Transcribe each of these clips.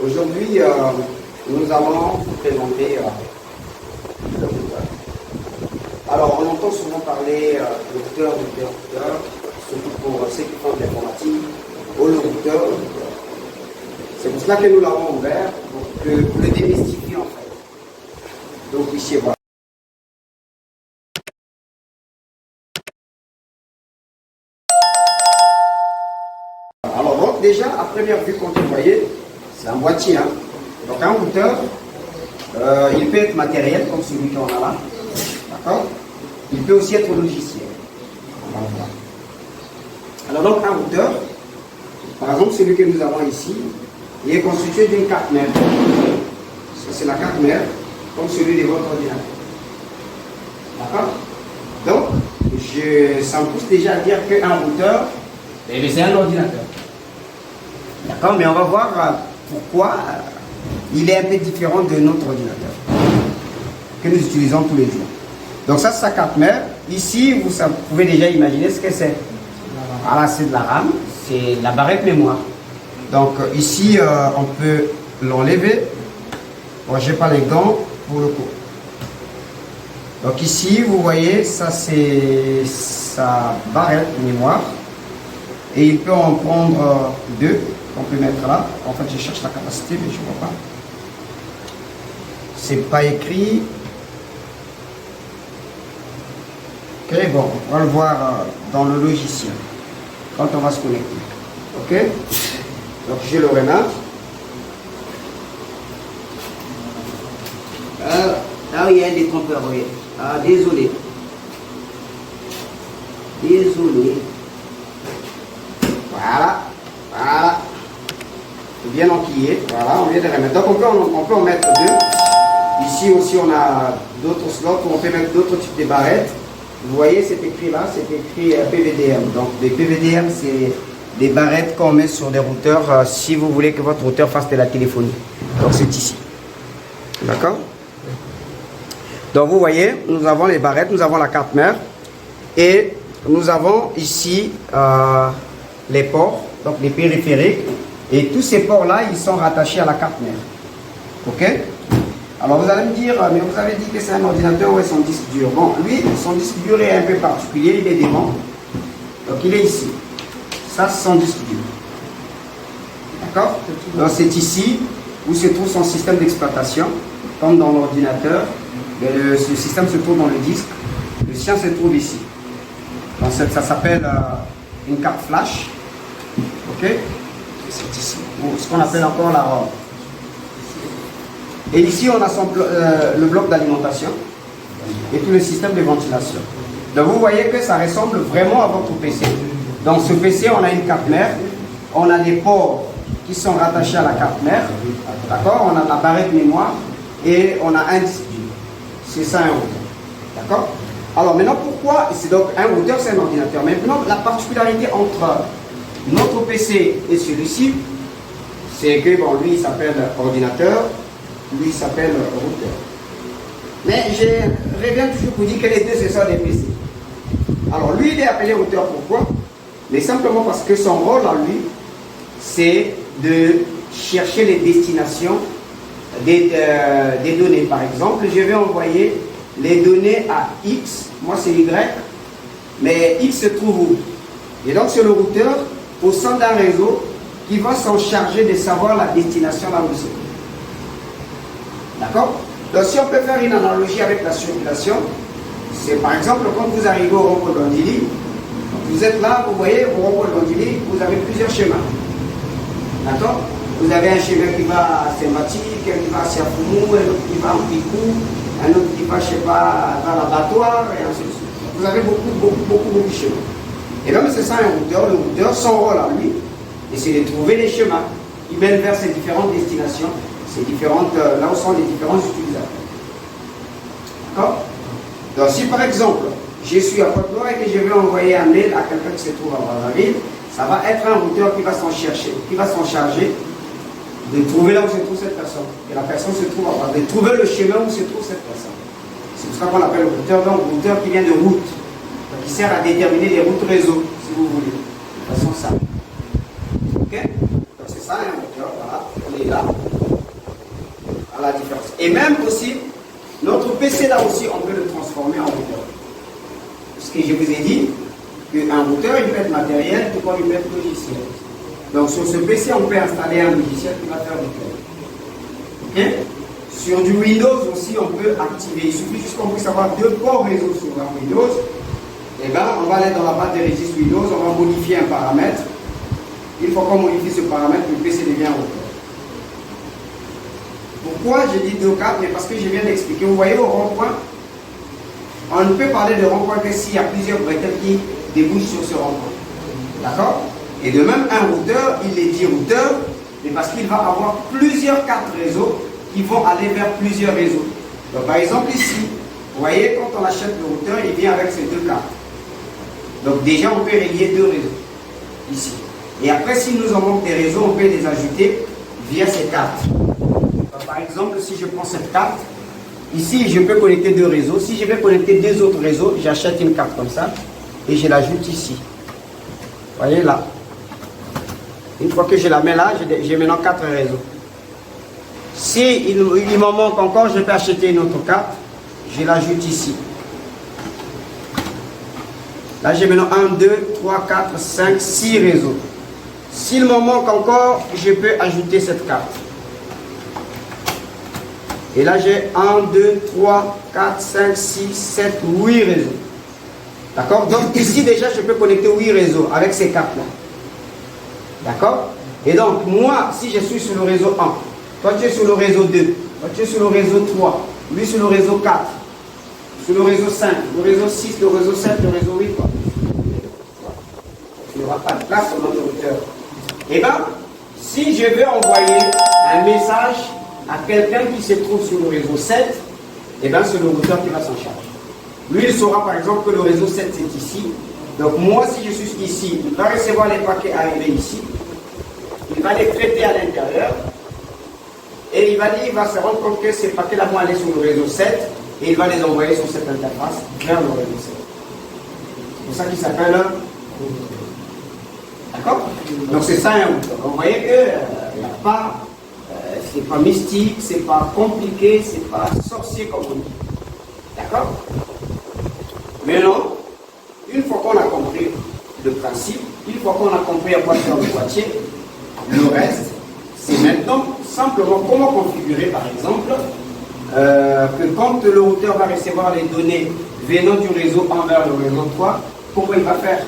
Aujourd'hui, nous allons vous présenter le routeur. Alors, on entend souvent parler de routeur, surtout pour ceux qui font de l'informatique, le routeur. C'est pour cela que nous l'avons ouvert, pour le démystifier en fait. Donc ici, voilà. Alors, donc, déjà, à première vue, quand vous voyez, c'est un boîtier. Hein. Donc, un routeur, il peut être matériel, comme celui qu'on a là. D'accord? Il peut aussi être logiciel. On va voir. Alors, donc, un routeur, par exemple, celui que nous avons ici, il est constitué d'une carte mère. Ça, c'est la carte mère, comme celui de votre ordinateur. D'accord? Donc, ça me pousse déjà à dire qu'un routeur, c'est un ordinateur. D'accord? Mais on va voir pourquoi il est un peu différent de notre ordinateur que nous utilisons tous les jours. Donc ça, c'est sa carte mère. Ici, vous pouvez déjà imaginer ce que c'est. Voilà, c'est de la RAM, c'est la barrette mémoire. Donc ici, on peut l'enlever. Bon, je n'ai pas les gants pour le coup. Donc ici, vous voyez, ça c'est sa barrette mémoire. Et il peut en prendre deux qu'on peut mettre là. En fait, je cherche la capacité, mais je ne vois pas. C'est pas écrit. Ok, bon, on va le voir dans le logiciel quand on va se connecter. Ok, donc je le remarque. Ah oui, il y a un détrompeur, oui. Ah, désolé. Désolé. Voilà. Voilà. Bien enquillé. Voilà, on vient de remettre. Donc on peut en mettre deux. Ici aussi, on a d'autres slots où on peut mettre d'autres types de barrettes. Vous voyez, c'est écrit là, c'est écrit PVDM. Donc, des PVDM, c'est des barrettes qu'on met sur des routeurs si vous voulez que votre routeur fasse de la téléphonie. Donc, c'est ici. D'accord? Donc, vous voyez, nous avons les barrettes, nous avons la carte mère et nous avons ici les ports, donc les périphériques. Et tous ces ports-là, ils sont rattachés à la carte mère. OK? Alors vous allez me dire, mais vous avez dit que c'est un ordinateur, où est son disque dur? Bon, lui, son disque dur est un peu particulier, il est devant. Donc il est ici. Ça, c'est son disque dur. D'accord? Donc c'est ici où se trouve son système d'exploitation, comme dans l'ordinateur. Ce système se trouve dans le disque. Le sien se trouve ici. Donc ça s'appelle une carte flash. OK? C'est ici. Ce qu'on appelle encore la ROM. Et ici, on a le bloc d'alimentation et tout le système de ventilation. Donc, vous voyez que ça ressemble vraiment à votre PC. Dans ce PC, on a une carte mère, on a des ports qui sont rattachés à la carte mère, d'accord? On a la barrette mémoire et on a un disque dur. C'est ça un routeur, d'accord? Alors, maintenant, pourquoi? C'est donc un routeur, c'est un ordinateur. Maintenant, la particularité entre notre PC et celui-ci, c'est que, bon, lui, il s'appelle ordinateur. Lui, il s'appelle routeur. Mais je reviens toujours pour dire que les deux, ce sont des PC. Alors, lui, il est appelé routeur, pourquoi? Mais simplement parce que son rôle à lui, c'est de chercher les destinations des données. Par exemple, je vais envoyer les données à X, moi c'est Y, mais X se trouve où? Et donc, c'est le routeur au sein d'un réseau qui va s'en charger de savoir la destination là où c'est. D'accord? Donc si on peut faire une analogie avec la circulation, c'est par exemple quand vous arrivez au rond-point d'Andilly, vous êtes là, vous voyez, au rond-point d'Andilly, vous avez plusieurs chemins. D'accord? Vous avez un chemin qui va à Saint-Matique, un qui va à Siafoumou, un autre qui va à Mpicou, un autre qui va, je ne sais pas, dans l'abattoir, et ainsi de suite. Vous avez beaucoup de chemins. Et donc c'est ça un routeur. Le routeur, son rôle à lui, et c'est de trouver les chemins qui mènent vers ces différentes destinations. Là où sont les différents utilisateurs. D'accord? Donc si par exemple, je suis à Côte-d'Or et que je vais envoyer un mail à quelqu'un qui se trouve à Brazzaville, ça va être un routeur qui va s'en charger de trouver là où se trouve cette personne. Et la personne se trouve à Brazzaville, de trouver le chemin où se trouve cette personne. C'est pour ça qu'on appelle le routeur, donc routeur qui vient de route, qui sert à déterminer les routes réseau, si vous voulez, de façon simple. Ok? Donc c'est ça un routeur, voilà, on est là. la différence. Et même aussi, notre PC là aussi, on peut le transformer en routeur. Parce que je vous ai dit qu'un routeur, il peut être matériel, tout comme il peut être logiciel. Donc sur ce PC, on peut installer un logiciel qui va faire du cloud. Ok? Sur du Windows aussi, on peut activer. Il suffit juste qu'on puisse avoir 2 ports réseau sur un Windows. Et bien, on va aller dans la barre des registres Windows, on va modifier un paramètre. Une fois qu'on modifie ce paramètre, le PC devient routeur. Pourquoi j'ai dit 2 cas? Mais parce que je viens d'expliquer. Vous voyez au rond-point, on ne peut parler de rond-point que s'il y a plusieurs bretelles qui débouchent sur ce rond-point. D'accord? Et de même, un routeur, il est dit routeur, mais parce qu'il va avoir plusieurs cartes réseau qui vont aller vers plusieurs réseaux. Donc, par exemple, ici, vous voyez, quand on achète le routeur, il vient avec ces 2 cartes. Donc, déjà, on peut relier 2 réseaux ici. Et après, si nous en manque des réseaux, on peut les ajouter via ces cartes. Donc, par exemple, si je prends cette carte, ici, je peux connecter 2 réseaux. Si je vais connecter 2 autres réseaux, j'achète une carte comme ça et je l'ajoute ici. Vous voyez là. Une fois que je la mets là, j'ai maintenant 4 réseaux. Si il m'en manque encore, je peux acheter une autre carte. Je l'ajoute ici. Là, j'ai maintenant 1, 2, 3, 4, 5, 6 réseaux. S'il m'en manque encore, je peux ajouter cette carte. Et là, j'ai 1, 2, 3, 4, 5, 6, 7, 8 réseaux. D'accord? Donc, ici, déjà, je peux connecter 8 réseaux avec ces cartes-là. D'accord? Et donc, moi, si je suis sur le réseau 1, toi, tu es sur le réseau 2, toi, tu es sur le réseau 3, lui sur le réseau 4, sur le réseau 5, le réseau 6, le réseau 7, le réseau 8. Quoi. Il n'y aura pas de place sur notre routeur. Et bien, si je veux envoyer un message à quelqu'un qui se trouve sur le réseau 7, et bien, c'est le routeur qui va s'en charger. Lui, il saura par exemple que le réseau 7, c'est ici. Donc, moi, si je suis ici, il va recevoir les paquets arrivés ici. Il va les traiter à l'intérieur. Et il va se rendre compte que ces paquets-là vont aller sur le réseau 7 et il va les envoyer sur cette interface vers le réseau 7. C'est pour ça qu'il s'appelle un routeur. D'accord? Donc c'est ça un routeur. Vous voyez que c'est pas mystique, c'est pas compliqué, c'est pas sorcier comme on dit. D'accord? Mais non, une fois qu'on a compris le principe, une fois qu'on a compris à quoi faire le boîtier, le reste, c'est maintenant simplement comment configurer, par exemple, que quand le routeur va recevoir les données venant du réseau 1 vers le réseau 3, comment il va faire?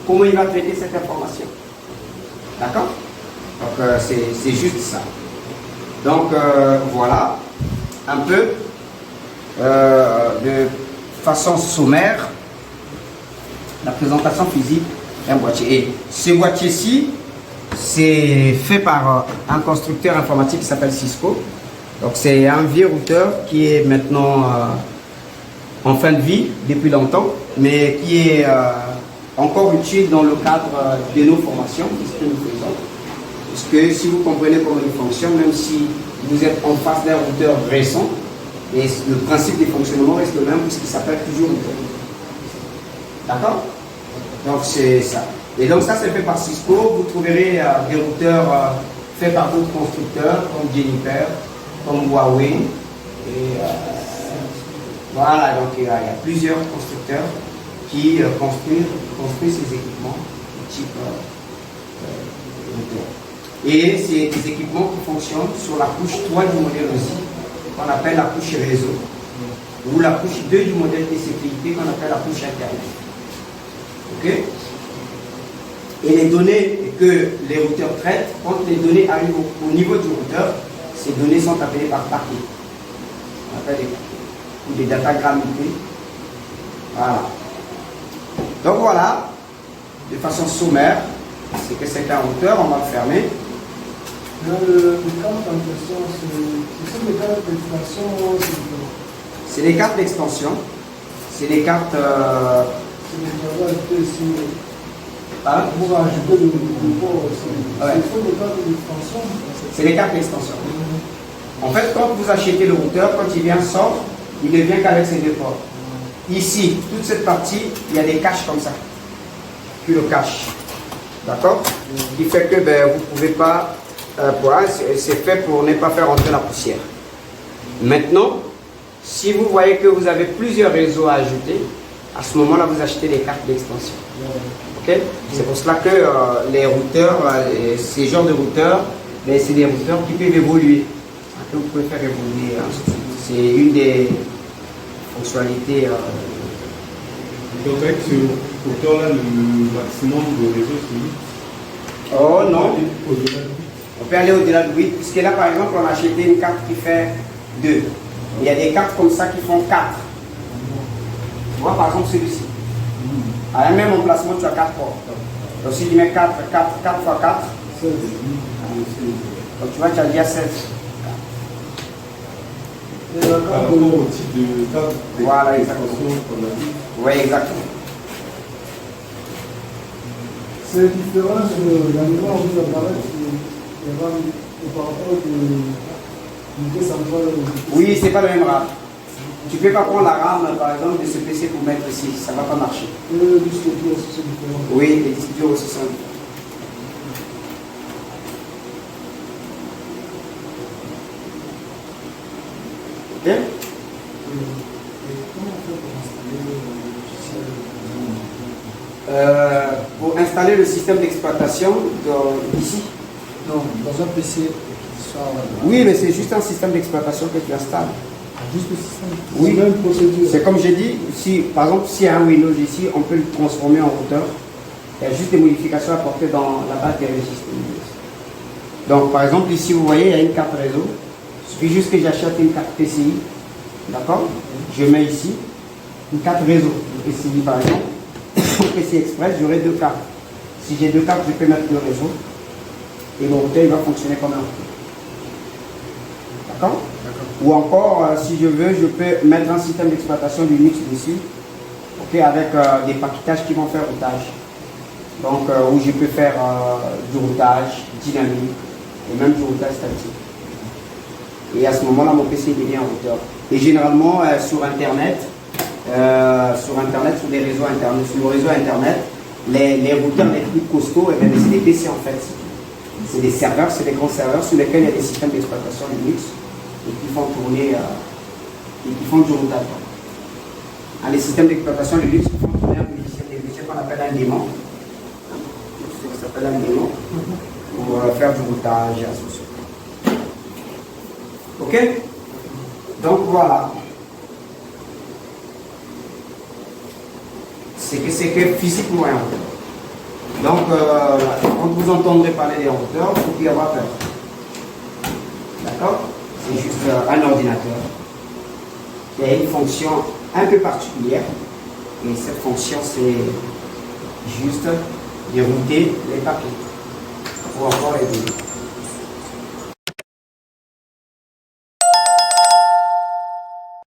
Comment il va traiter cette information? D'accord? Donc, c'est juste ça. Donc, voilà, un peu de façon sommaire, la présentation physique d'un boîtier. Et ce boîtier-ci, c'est fait par un constructeur informatique qui s'appelle Cisco. Donc c'est un vieux routeur qui est maintenant en fin de vie depuis longtemps, mais qui est encore utile dans le cadre de nos formations, que nous faisons. Parce que si vous comprenez comment il fonctionne, même si vous êtes en face d'un routeur récent, et le principe des fonctionnements reste le même puisqu'il s'appelle toujours routeur. D'accord? Donc c'est ça. Et donc ça c'est fait par Cisco. Vous trouverez des routeurs faits par d'autres constructeurs comme Juniper, comme Huawei. Et voilà, donc il y a plusieurs constructeurs qui construisent ces équipements de type routeur. Et c'est des équipements qui fonctionnent sur la couche 3 du modèle aussi, qu'on appelle la couche réseau, ou la couche 2 du modèle de sécurité qu'on appelle la couche Internet. Ok? Et les données que les routeurs traitent, quand les données arrivent au niveau du routeur, ces données sont appelées par paquets. On appelle des paquets, ou des datagrammes. Voilà. Donc voilà, de façon sommaire, c'est que c'est un routeur, on va le fermer. Le cartes en question, ce sont des cartes d'extension. C'est des cartes d'extension. C'est des cartes. Pour ajouter le port aussi. Ouais. Ce sont des cartes d'extension. C'est des cartes d'extension. En fait, quand vous achetez le routeur, quand il vient sort, il ne vient qu'avec ces 2 ports. Ici, toute cette partie, il y a des caches comme ça, qui le cachent. D'accord? Qui fait que vous ne pouvez pas. C'est fait pour ne pas faire entrer la poussière. Maintenant, si vous voyez que vous avez plusieurs réseaux à ajouter, à ce moment-là, vous achetez des cartes d'extension. Ok? C'est pour cela que les routeurs, ces genres de routeurs, c'est des routeurs qui peuvent évoluer. Que vous pouvez faire évoluer. C'est une des fonctionnalités. Donc avec ce routeur-là, le maximum de réseau, c'est 8. Oh non. Au-delà de 8. On peut aller au-delà de 8, puisque là, par exemple, on a acheté une carte qui fait 2. Il y a des cartes comme ça qui font 4. Tu vois, par exemple, celui-ci. À un même emplacement, tu as 4 ports. Donc, si tu mets 4 x 4, donc tu vois, tu as déjà 16. Par rapport au type de carte Voilà, exactement. qu'on a dit. Oui, exactement. C'est différent de l'animal où vous apparaît par rapport à l'unité centrale. Oui, c'est pas le même RAM. Tu ne peux pas prendre la RAM, par exemple, de ce PC pour mettre ici. Ça ne va pas marcher. Et le disque dur aussi, c'est différent. Oui, les disques durs aussi sont différents. Ok? Et comment on fait pour installer le logiciel Pour installer le système d'exploitation ici. Non, dans un PC qui soit. Oui, mais c'est juste un système d'exploitation que tu installes. Juste le système. Oui. C'est la même procédure. C'est comme j'ai dit, si, par exemple, s'il y a un Windows ici, on peut le transformer en routeur. Il y a juste des modifications apportées dans la base des registres Windows. Donc, par exemple, ici, vous voyez, il y a une carte réseau. Il suffit juste que j'achète une carte PCI. D'accord? Je mets ici une carte réseau. Le PCI, par exemple. Pour PCI Express, j'aurai 2 cartes. Si j'ai 2 cartes, je peux mettre le réseau. Et mon routeur, il va fonctionner comme un routeur. D'accord? Ou encore, si je veux, je peux mettre un système d'exploitation Linux dessus, okay, avec des paquetages qui vont faire routage. Donc, où je peux faire du routage dynamique et même du routage statique. Et à ce moment-là, mon PC devient un routeur. Et généralement, sur Internet, sur des réseaux Internet, sur le réseau Internet, les routeurs les plus costauds, c'est des PC en fait. C'est des serveurs, c'est des grands serveurs sur lesquels il y a des systèmes d'exploitation Linux et qui font tourner et qui font du routage. Les systèmes d'exploitation Linux qui font tourner un logiciel qu'on appelle un démon. Ça s'appelle un démon pour faire du routage et ainsi de suite. Ok? Donc voilà. C'est que physiquement un routeur. Donc, quand vous entendrez parler des routeurs, il faut qu'il y ait peur. D'accord? C'est juste un ordinateur qui a une fonction un peu particulière. Et cette fonction, c'est juste de router les paquets. Ou encore les données.